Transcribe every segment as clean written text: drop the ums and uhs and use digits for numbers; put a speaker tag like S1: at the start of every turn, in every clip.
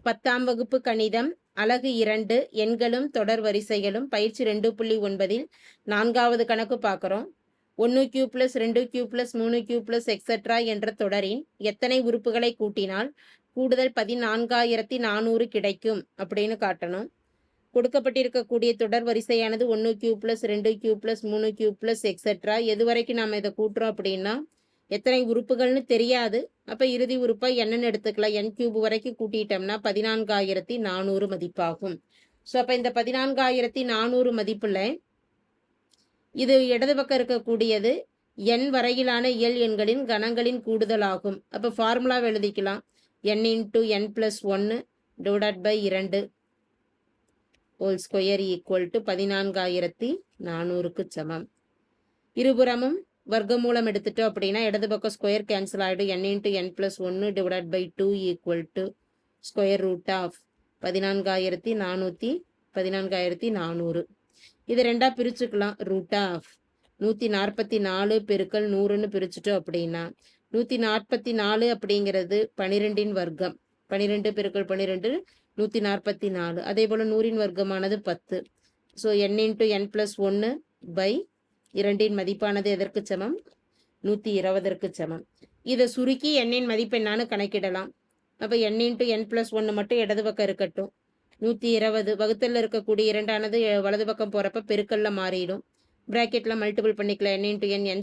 S1: 10ஆம் வகுப்பு கணிதம் அலகு 2 எண்களும் தொடர் வரிசைகளும் பயிற்சி 2.9 4வது கணக்கு பார்க்குறோம். 1 + 2 + 3 + எக்ஸெட்ரா என்ற தொடரின் எத்தனை உறுப்புகளை கூட்டினால் கூடுதல் 14,400 கிடைக்கும் அப்படின்னு காட்டணும். கொடுக்கப்பட்டிருக்கக்கூடிய தொடர் வரிசையானது 1 + 2 + 3 + எக்ஸெட்ரா எது வரைக்கும் நாம் இதை கூட்டுறோம் அப்படின்னா எத்தனை உறுப்புகள்னு தெரியாது. அப்போ இறுதி உறுப்பா என்னன்னு எடுத்துக்கலாம். n³ வரைக்கும் கூட்டிட்டோம்னா 14,400 மதிப்பாகும். ஸோ அப்போ இந்த 14,400 மதிப்பில் இது இடது பக்கம் இருக்கக்கூடியது n வரையிலான இயல் எண்களின் கணங்களின் கூடுதலாகும். அப்போ ஃபார்முலாவை எழுதிக்கலாம். n × n + 1 / 2 whole square equal to 14,400க்கு சமம். இருபுறமும் வர்க்கமூலம் எடுத்துட்டோம் அப்படின்னா இடது பக்கம் ஸ்கொயர் கேன்சல் ஆகிடும். n × n + 1 / 2 equal to square root of 14,400. இது ரெண்டாக பிரிச்சுக்கலாம். ரூட் ஆஃப் 144 × 100ன்னு பிரிச்சுட்டோம் அப்படின்னா 144 அப்படிங்கிறது 12இன் வர்க்கம். 12 × 12 144. அதே போல் 100இன் வர்க்கமானது 10. ஸோ n × n + 1 / 2இன் மதிப்பானது எதற்கு சமம்? 120ற்கு சமம். இதை சுருக்கி எண்ணின் மதிப்பு என்னான்னு கணக்கிடலாம். அப்போ n × n + 1 மட்டும் இடது பக்கம் இருக்கட்டும். 120 வகுத்தலில் இருக்கக்கூடிய 2ஆனது வலது பக்கம் போகிறப்ப பெருக்கல்ல மாறிடும். ப்ராக்கெட்டில் மல்டிபிள் பண்ணிக்கலாம். n × n n²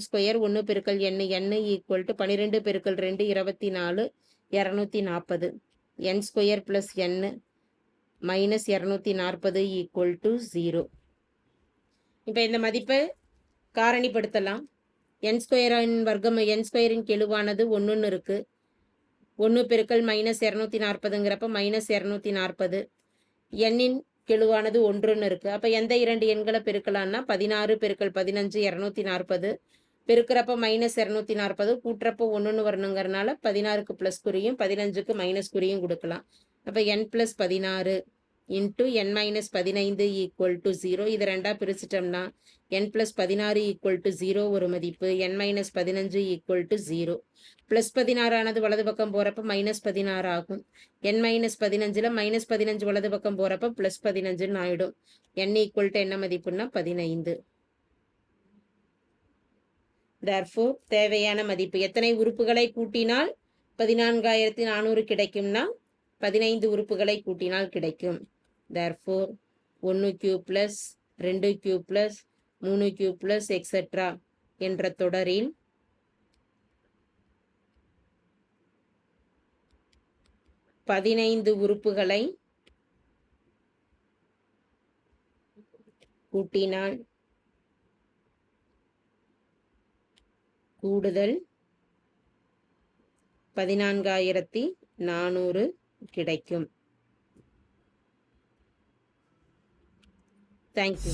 S1: 1 × n n equal to 12 × 2 24 240. n² + n - 240 equal to 0. இப்போ இந்த மதிப்பை காரணிப்படுத்தலாம். n² வர்க்கம் n² கெழுவானது 1ன்னு இருக்குது. 1 × -240ங்கிறப்ப -240. n கெழுவானது 1ன்னு இருக்குது. அப்போ எந்த இரண்டு எண்களை பெருக்கலான்னா 16 × 15 240. பெருக்கிறப்ப -240, கூட்டுறப்போ 1ன்னு வரணுங்கிறனால 16க்கு ப்ளஸ் குறியும் 15க்கு மைனஸ் குறியும் கொடுக்கலாம். அப்போ n + 16 × n - 15 ஈக்குவல் டு 0. இது ரெண்டாக பிரிச்சிட்டோம்னா n + 16 ஈக்குவல் டு 0 ஒரு மதிப்பு, n - 15 ஈக்குவல் டு 0. ப்ளஸ் 16 ஆனது வலது பக்கம் போகிறப்ப -16 ஆகும். n - 15ல் -15 வலது பக்கம் போகிறப்ப ப்ளஸ் 15ன்னு ஆகிடும். n ஈக்குவல் டு என்ன மதிப்புன்னா 15. therefore தேவையான மதிப்பு எத்தனை உறுப்புகளை கூட்டினால் 14,400 கிடைக்கும்னா 15 உறுப்புகளை கூட்டினால் கிடைக்கும். therefore 1³ + 2³ + 3³ எக்ஸெட்ரா என்ற தொடரில் 15 உறுப்புகளை கூட்டினால் கூடுதல் 14,400 கிடைக்கும். தேங்க்யூ.